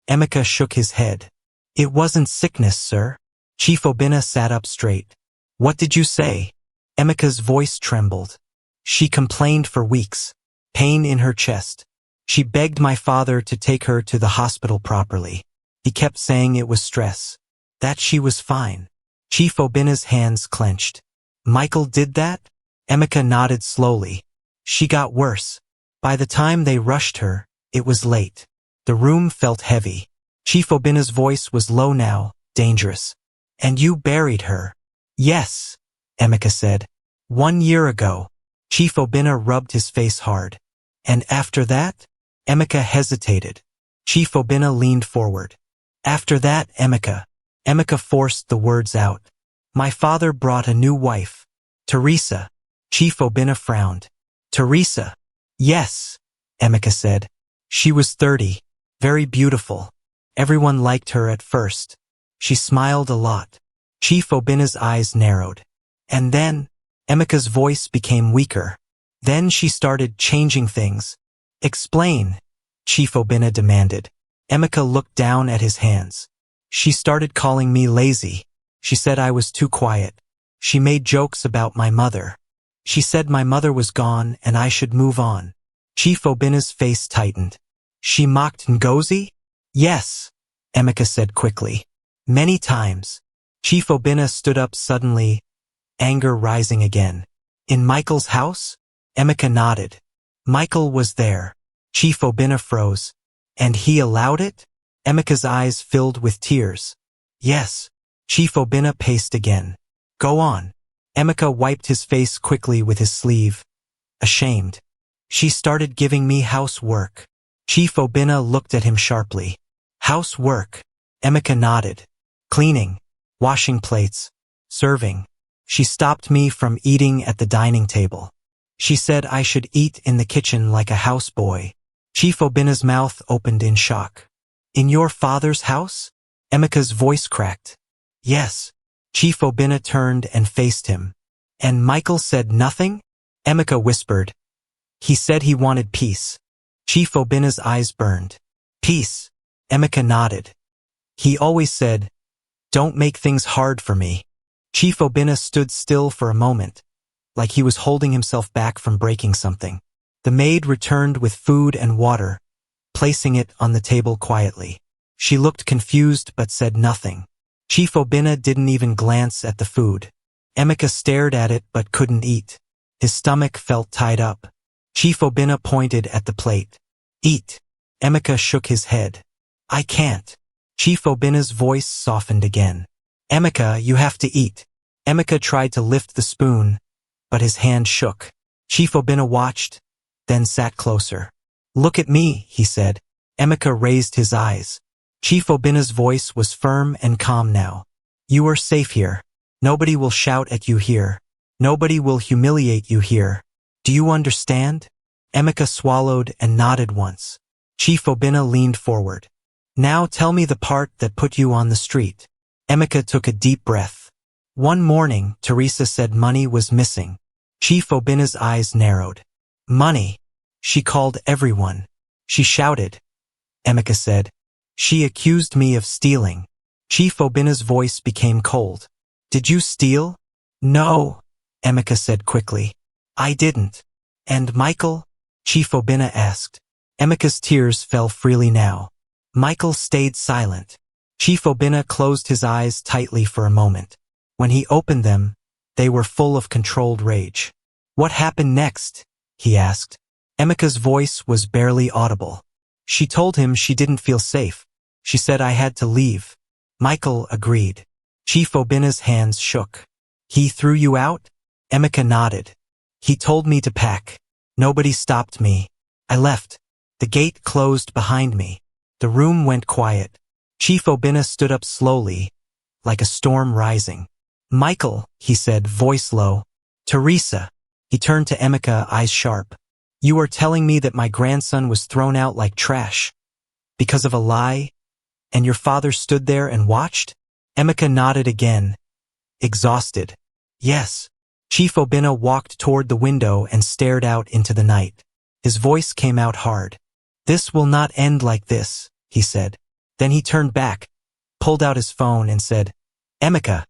Emeka shook his head. "It wasn't sickness, sir." Chief Obinna sat up straight. "What did you say?" Emeka's voice trembled. "She complained for weeks. Pain in her chest. She begged my father to take her to the hospital properly. He kept saying it was stress. That she was fine." Chief Obinna's hands clenched. "Michael did that?" Emeka nodded slowly. "She got worse. By the time they rushed her, it was late." The room felt heavy. Chief Obinna's voice was low now, dangerous. "And you buried her?" "Yes," Emeka said. "1 year ago." Chief Obinna rubbed his face hard. "And after that?" Emeka hesitated. Chief Obinna leaned forward. "After that, Emeka." Emeka forced the words out. "My father brought a new wife. Teresa." Chief Obinna frowned. "Teresa?" "Yes," Emeka said. "She was 30, very beautiful. Everyone liked her at first. She smiled a lot." Chief Obinna's eyes narrowed. "And then?" Emeka's voice became weaker. "Then she started changing things." "Explain," Chief Obinna demanded. Emeka looked down at his hands. "She started calling me lazy. She said I was too quiet. She made jokes about my mother. She said my mother was gone and I should move on." Chief Obinna's face tightened. "She mocked Ngozi?" "Yes," Emeka said quickly. "Many times." Chief Obinna stood up suddenly, anger rising again. "In Michael's house?" Emeka nodded. "Michael was there." Chief Obinna froze. "And he allowed it?" Emeka's eyes filled with tears. "Yes." Chief Obinna paced again. "Go on." Emeka wiped his face quickly with his sleeve. Ashamed. "She started giving me housework." Chief Obinna looked at him sharply. "Housework?" Emeka nodded. "Cleaning, washing plates, serving. She stopped me from eating at the dining table. She said I should eat in the kitchen like a houseboy." Chief Obinna's mouth opened in shock. "In your father's house?" Emeka's voice cracked. "Yes." Chief Obinna turned and faced him. "And Michael said nothing?" Emeka whispered. "He said he wanted peace." Chief Obinna's eyes burned. "Peace." Emeka nodded. "He always said, 'Don't make things hard for me.'" Chief Obinna stood still for a moment, like he was holding himself back from breaking something. The maid returned with food and water, placing it on the table quietly. She looked confused but said nothing. Chief Obinna didn't even glance at the food. Emeka stared at it but couldn't eat. His stomach felt tied up. Chief Obinna pointed at the plate. Eat. Emeka shook his head. I can't. Chief Obinna's voice softened again. Emeka, you have to eat. Emeka tried to lift the spoon, but his hand shook. Chief Obinna watched, then sat closer. Look at me, he said. Emeka raised his eyes. Chief Obinna's voice was firm and calm now. You are safe here. Nobody will shout at you here. Nobody will humiliate you here. Do you understand? Emeka swallowed and nodded once. Chief Obinna leaned forward. Now tell me the part that put you on the street. Emeka took a deep breath. One morning, Teresa said money was missing. Chief Obinna's eyes narrowed. Money. She called everyone. She shouted. Emeka said. She accused me of stealing. Chief Obinna's voice became cold. Did you steal? No, Emeka said quickly. I didn't. And Michael? Chief Obinna asked. Emeka's tears fell freely now. Michael stayed silent. Chief Obinna closed his eyes tightly for a moment. When he opened them, they were full of controlled rage. What happened next? He asked. Emeka's voice was barely audible. She told him she didn't feel safe. She said I had to leave. Michael agreed. Chief Obinna's hands shook. He threw you out? Emeka nodded. He told me to pack. Nobody stopped me. I left. The gate closed behind me. The room went quiet. Chief Obinna stood up slowly, like a storm rising. Michael, he said, voice low. Teresa. He turned to Emeka, eyes sharp. You are telling me that my grandson was thrown out like trash because of a lie, and your father stood there and watched? Emeka nodded again, exhausted. Yes. Chief Obinna walked toward the window and stared out into the night. His voice came out hard. This will not end like this, he said. Then he turned back, pulled out his phone and said, Emeka,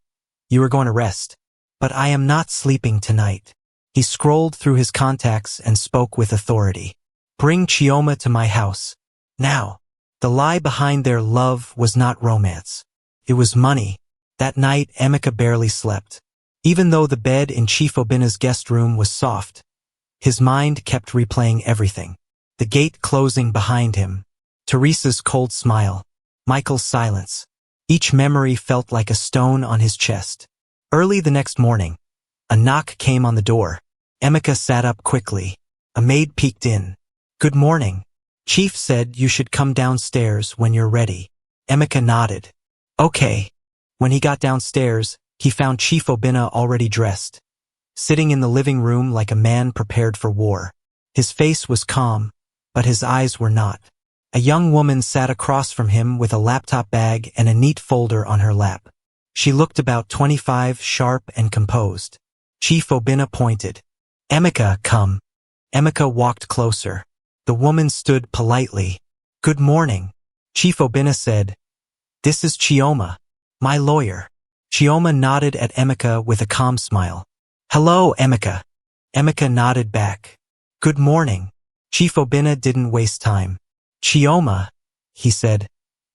you are going to rest. But I am not sleeping tonight. He scrolled through his contacts and spoke with authority. Bring Chioma to my house. Now. The lie behind their love was not romance. It was money. That night, Emeka barely slept. Even though the bed in Chief Obinna's guest room was soft, his mind kept replaying everything. The gate closing behind him. Teresa's cold smile. Michael's silence. Each memory felt like a stone on his chest. Early the next morning, a knock came on the door. Emeka sat up quickly. A maid peeked in. Good morning. Chief said you should come downstairs when you're ready. Emeka nodded. Okay. When he got downstairs, he found Chief Obinna already dressed, sitting in the living room like a man prepared for war. His face was calm, but his eyes were not. A young woman sat across from him with a laptop bag and a neat folder on her lap. She looked about 25, sharp and composed. Chief Obinna pointed. Emeka, come. Emeka walked closer. The woman stood politely. Good morning. Chief Obinna said, This is Chioma, my lawyer. Chioma nodded at Emeka with a calm smile. Hello, Emeka. Emeka nodded back. Good morning. Chief Obinna didn't waste time. Chioma, he said,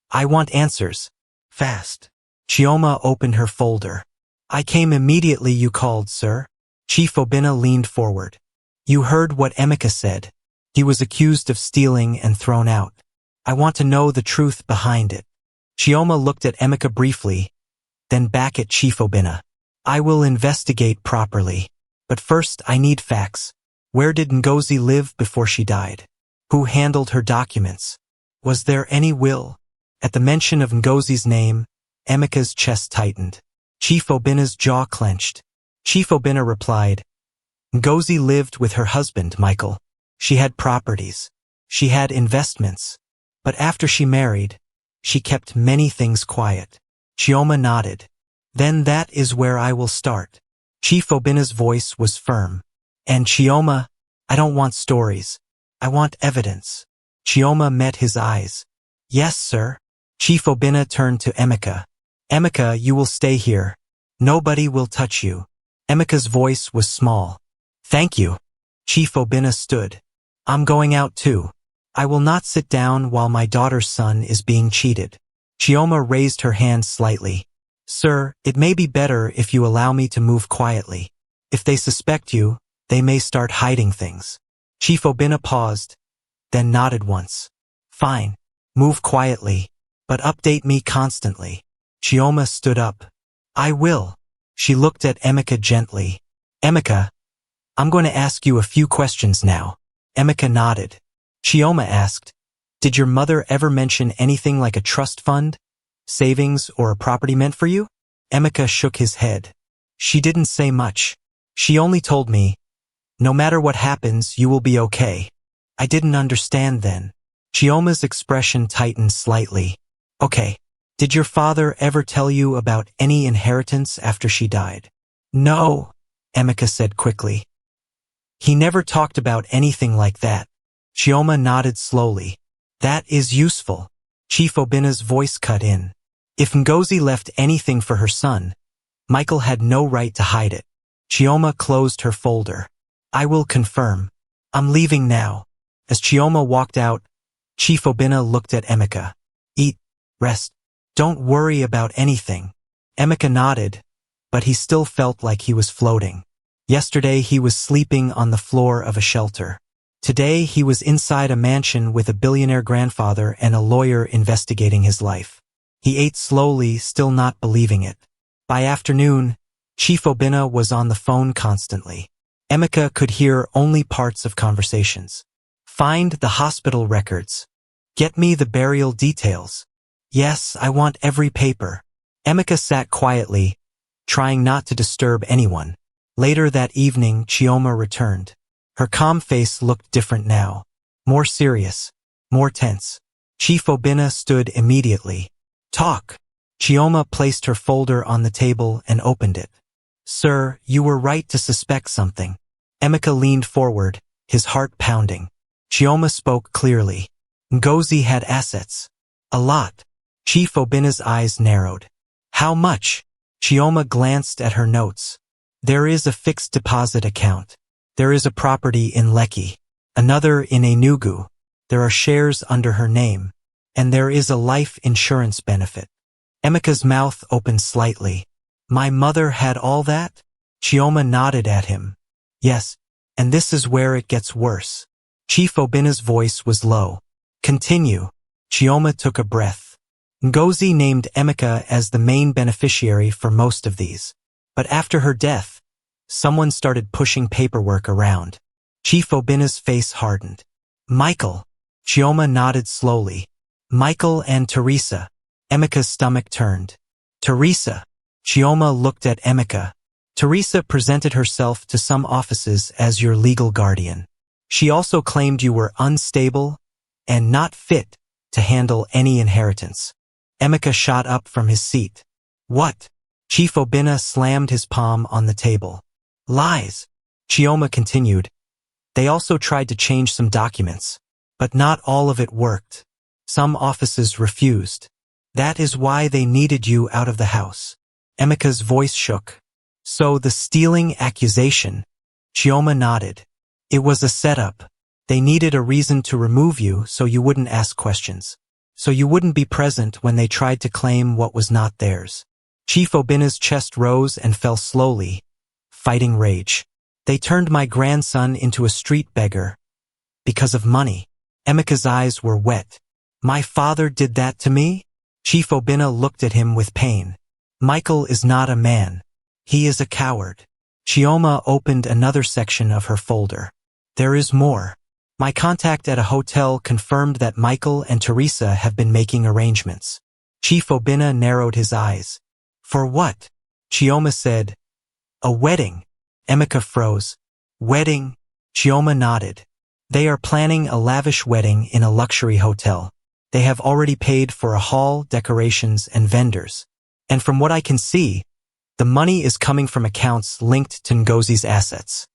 I want answers. Fast. Chioma opened her folder. I came immediately you called, sir. Chief Obinna leaned forward. You heard what Emeka said. He was accused of stealing and thrown out. I want to know the truth behind it. Chioma looked at Emeka briefly, then back at Chief Obinna. I will investigate properly. But first I need facts. Where did Ngozi live before she died? Who handled her documents? Was there any will? At the mention of Ngozi's name, Emeka's chest tightened. Chief Obinna's jaw clenched. Chief Obinna replied, Ngozi lived with her husband, Michael. She had properties. She had investments. But after she married, she kept many things quiet. Chioma nodded. Then that is where I will start. Chief Obinna's voice was firm. And Chioma, I don't want stories. I want evidence. Chioma met his eyes. Yes, sir. Chief Obinna turned to Emeka. Emeka, you will stay here. Nobody will touch you. Emeka's voice was small. Thank you. Chief Obinna stood. I'm going out too. I will not sit down while my daughter's son is being cheated. Chioma raised her hand slightly. Sir, it may be better if you allow me to move quietly. If they suspect you, they may start hiding things. Chief Obinna paused, then nodded once. Fine. Move quietly, but update me constantly. Chioma stood up. I will. She looked at Emeka gently. Emeka, I'm going to ask you a few questions now. Emeka nodded. Chioma asked, did your mother ever mention anything like a trust fund, savings, or a property meant for you? Emeka shook his head. She didn't say much. She only told me, no matter what happens, you will be okay. I didn't understand then. Chioma's expression tightened slightly. Okay. Did your father ever tell you about any inheritance after she died? No, Emeka said quickly. He never talked about anything like that. Chioma nodded slowly. That is useful. Chief Obinna's voice cut in. If Ngozi left anything for her son, Michael had no right to hide it. Chioma closed her folder. I will confirm. I'm leaving now. As Chioma walked out, Chief Obinna looked at Emeka. Eat, rest. Don't worry about anything. Emeka nodded, but he still felt like he was floating. Yesterday he was sleeping on the floor of a shelter. Today he was inside a mansion with a billionaire grandfather and a lawyer investigating his life. He ate slowly, still not believing it. By afternoon, Chief Obinna was on the phone constantly. Emeka could hear only parts of conversations. Find the hospital records. Get me the burial details. Yes, I want every paper. Emeka sat quietly, trying not to disturb anyone. Later that evening, Chioma returned. Her calm face looked different now. More serious. More tense. Chief Obinna stood immediately. Talk. Chioma placed her folder on the table and opened it. Sir, you were right to suspect something. Emeka leaned forward, his heart pounding. Chioma spoke clearly. Ngozi had assets. A lot. Chief Obinna's eyes narrowed. How much? Chioma glanced at her notes. There is a fixed deposit account. There is a property in Lekki. Another in Enugu. There are shares under her name. And there is a life insurance benefit. Emeka's mouth opened slightly. My mother had all that? Chioma nodded at him. Yes, and this is where it gets worse. Chief Obinna's voice was low. Continue. Chioma took a breath. Ngozi named Emeka as the main beneficiary for most of these. But after her death, someone started pushing paperwork around. Chief Obinna's face hardened. Michael. Chioma nodded slowly. Michael and Teresa. Emeka's stomach turned. Teresa. Chioma looked at Emeka. Teresa presented herself to some offices as your legal guardian. She also claimed you were unstable and not fit to handle any inheritance. Emeka shot up from his seat. What? Chief Obinna slammed his palm on the table. Lies. Chioma continued. They also tried to change some documents, but not all of it worked. Some offices refused. That is why they needed you out of the house. Emeka's voice shook. So the stealing accusation? Chioma nodded. It was a setup. They needed a reason to remove you so you wouldn't ask questions. So you wouldn't be present when they tried to claim what was not theirs. Chief Obinna's chest rose and fell slowly, fighting rage. They turned my grandson into a street beggar. Because of money. Emeka's eyes were wet. My father did that to me? Chief Obinna looked at him with pain. Michael is not a man. He is a coward. Chioma opened another section of her folder. There is more. My contact at a hotel confirmed that Michael and Teresa have been making arrangements. Chief Obinna narrowed his eyes. For what? Chioma said. A wedding. Emeka froze. Wedding? Chioma nodded. They are planning a lavish wedding in a luxury hotel. They have already paid for a hall, decorations, and vendors. And from what I can see, the money is coming from accounts linked to Ngozi's assets.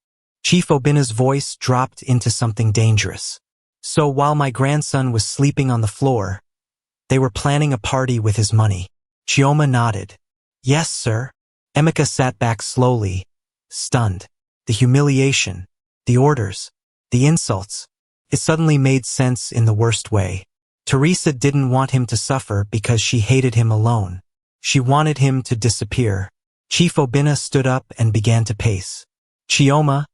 Chief Obinna's voice dropped into something dangerous. So while my grandson was sleeping on the floor, they were planning a party with his money. Chioma nodded. Yes, sir. Emeka sat back slowly, stunned. The humiliation, the orders, the insults. It suddenly made sense in the worst way. Teresa didn't want him to suffer because she hated him alone. She wanted him to disappear. Chief Obinna stood up and began to pace. Chioma,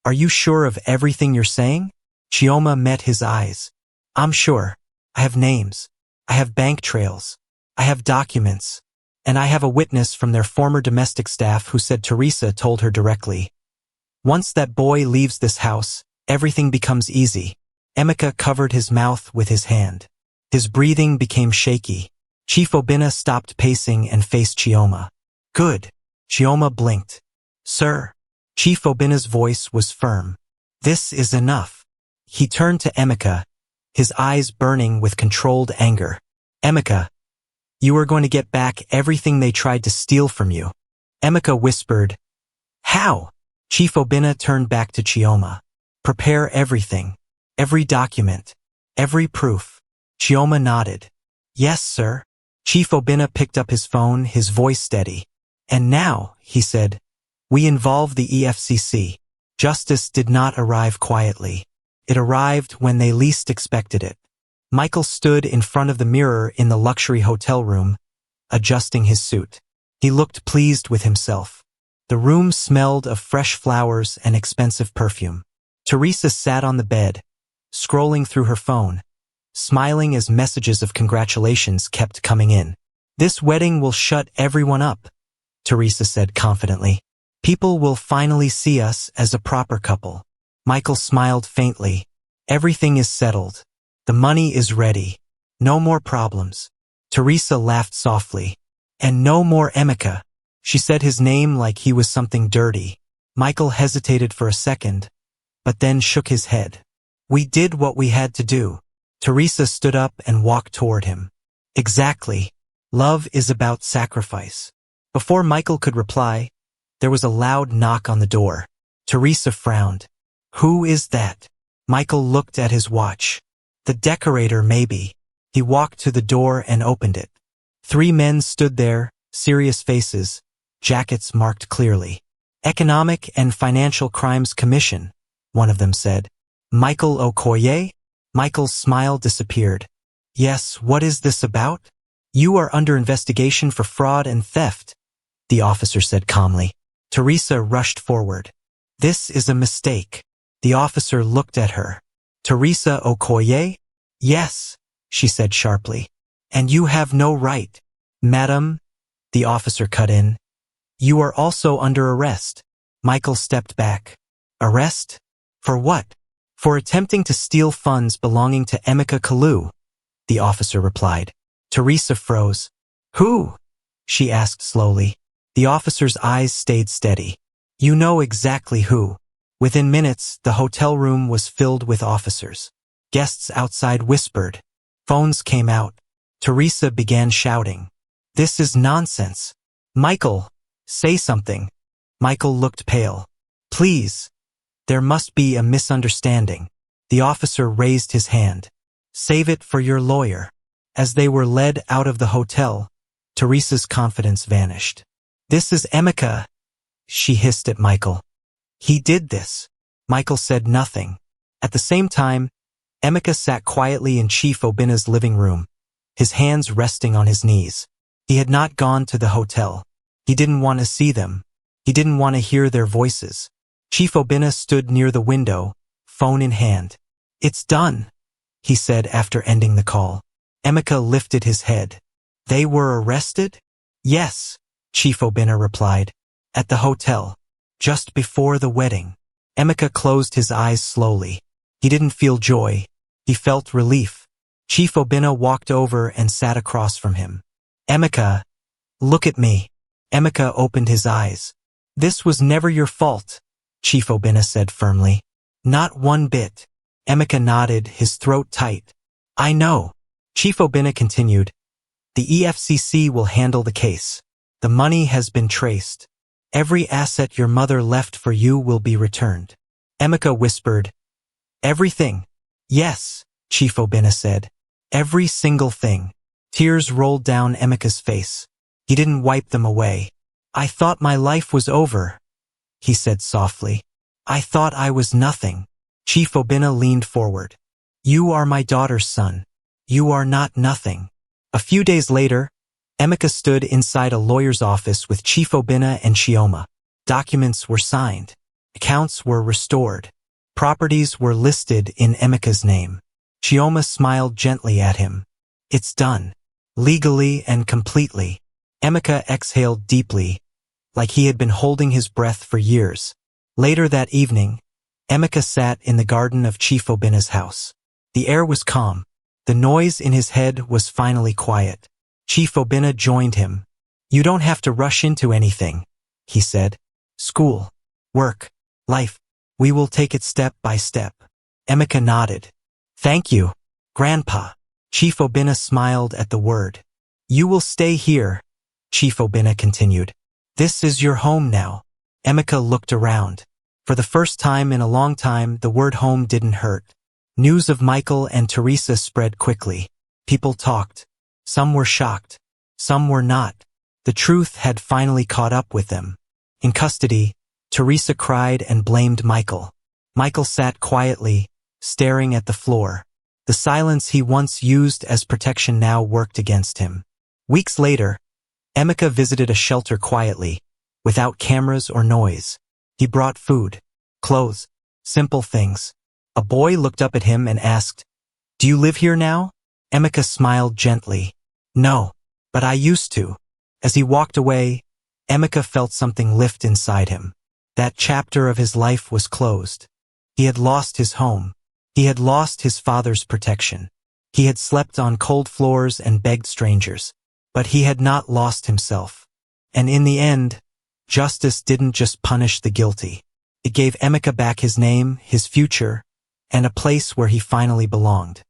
are you sure of everything you're saying? Chioma met his eyes. I'm sure. I have names. I have bank trails. I have documents. And I have a witness from their former domestic staff who said Teresa told her directly. Once that boy leaves this house, everything becomes easy. Emeka covered his mouth with his hand. His breathing became shaky. Chief Obinna stopped pacing and faced Chioma. Good. Chioma blinked. Sir. Chief Obinna's voice was firm. This is enough. He turned to Emeka, his eyes burning with controlled anger. Emeka, you are going to get back everything they tried to steal from you. Emeka whispered. How? Chief Obinna turned back to Chioma. Prepare everything. Every document. Every proof. Chioma nodded. Yes, sir. Chief Obinna picked up his phone, his voice steady. And now, he said, we involve the EFCC. Justice did not arrive quietly. It arrived when they least expected it. Michael stood in front of the mirror in the luxury hotel room, adjusting his suit. He looked pleased with himself. The room smelled of fresh flowers and expensive perfume. Teresa sat on the bed, scrolling through her phone, smiling as messages of congratulations kept coming in. This wedding will shut everyone up, Teresa said confidently. People will finally see us as a proper couple. Michael smiled faintly. Everything is settled. The money is ready. No more problems. Teresa laughed softly. And no more Emeka. She said his name like he was something dirty. Michael hesitated for a second, but then shook his head. We did what we had to do. Teresa stood up and walked toward him. Exactly. Love is about sacrifice. Before Michael could reply, there was a loud knock on the door. Teresa frowned. Who is that? Michael looked at his watch. The decorator, maybe. He walked to the door and opened it. 3 men stood there, serious faces, jackets marked clearly. Economic and Financial Crimes Commission, one of them said. Michael Okoye? Michael's smile disappeared. Yes, what is this about? You are under investigation for fraud and theft, the officer said calmly. Teresa rushed forward. This is a mistake. The officer looked at her. Teresa Okoye? Yes, she said sharply. And you have no right. Madam, the officer cut in. You are also under arrest. Michael stepped back. Arrest? For what? For attempting to steal funds belonging to Emeka Kalu, the officer replied. Teresa froze. Who? She asked slowly. The officer's eyes stayed steady. You know exactly who. Within minutes, the hotel room was filled with officers. Guests outside whispered. Phones came out. Teresa began shouting. This is nonsense. Michael, say something. Michael looked pale. Please. There must be a misunderstanding. The officer raised his hand. Save it for your lawyer. As they were led out of the hotel, Teresa's confidence vanished. This is Emeka, she hissed at Michael. He did this. Michael said nothing. At the same time, Emeka sat quietly in Chief Obinna's living room, his hands resting on his knees. He had not gone to the hotel. He didn't want to see them. He didn't want to hear their voices. Chief Obinna stood near the window, phone in hand. It's done, he said after ending the call. Emeka lifted his head. They were arrested? Yes, Chief Obinna replied. At the hotel. Just before the wedding. Emeka closed his eyes slowly. He didn't feel joy. He felt relief. Chief Obinna walked over and sat across from him. Emeka, look at me. Emeka opened his eyes. This was never your fault, Chief Obinna said firmly. Not one bit. Emeka nodded, his throat tight. I know. Chief Obinna continued. The EFCC will handle the case. The money has been traced. Every asset your mother left for you will be returned. Emeka whispered. Everything. Yes, Chief Obinna said. Every single thing. Tears rolled down Emeka's face. He didn't wipe them away. I thought my life was over, he said softly. I thought I was nothing. Chief Obinna leaned forward. You are my daughter's son. You are not nothing. A few days later, Emeka stood inside a lawyer's office with Chief Obinna and Chioma. Documents were signed. Accounts were restored. Properties were listed in Emeka's name. Chioma smiled gently at him. It's done. Legally and completely. Emeka exhaled deeply, like he had been holding his breath for years. Later that evening, Emeka sat in the garden of Chief Obinna's house. The air was calm. The noise in his head was finally quiet. Chief Obinna joined him. You don't have to rush into anything, he said. School, work, life. We will take it step by step. Emeka nodded. Thank you, Grandpa. Chief Obinna smiled at the word. You will stay here, Chief Obinna continued. This is your home now. Emeka looked around. For the first time in a long time, the word home didn't hurt. News of Michael and Teresa spread quickly. People talked. Some were shocked. Some were not. The truth had finally caught up with them. In custody, Teresa cried and blamed Michael. Michael sat quietly, staring at the floor. The silence he once used as protection now worked against him. Weeks later, Emeka visited a shelter quietly, without cameras or noise. He brought food, clothes, simple things. A boy looked up at him and asked, Do you live here now? Emeka smiled gently. No, but I used to. As he walked away, Emeka felt something lift inside him. That chapter of his life was closed. He had lost his home. He had lost his father's protection. He had slept on cold floors and begged strangers. But he had not lost himself. And in the end, justice didn't just punish the guilty. It gave Emeka back his name, his future, and a place where he finally belonged.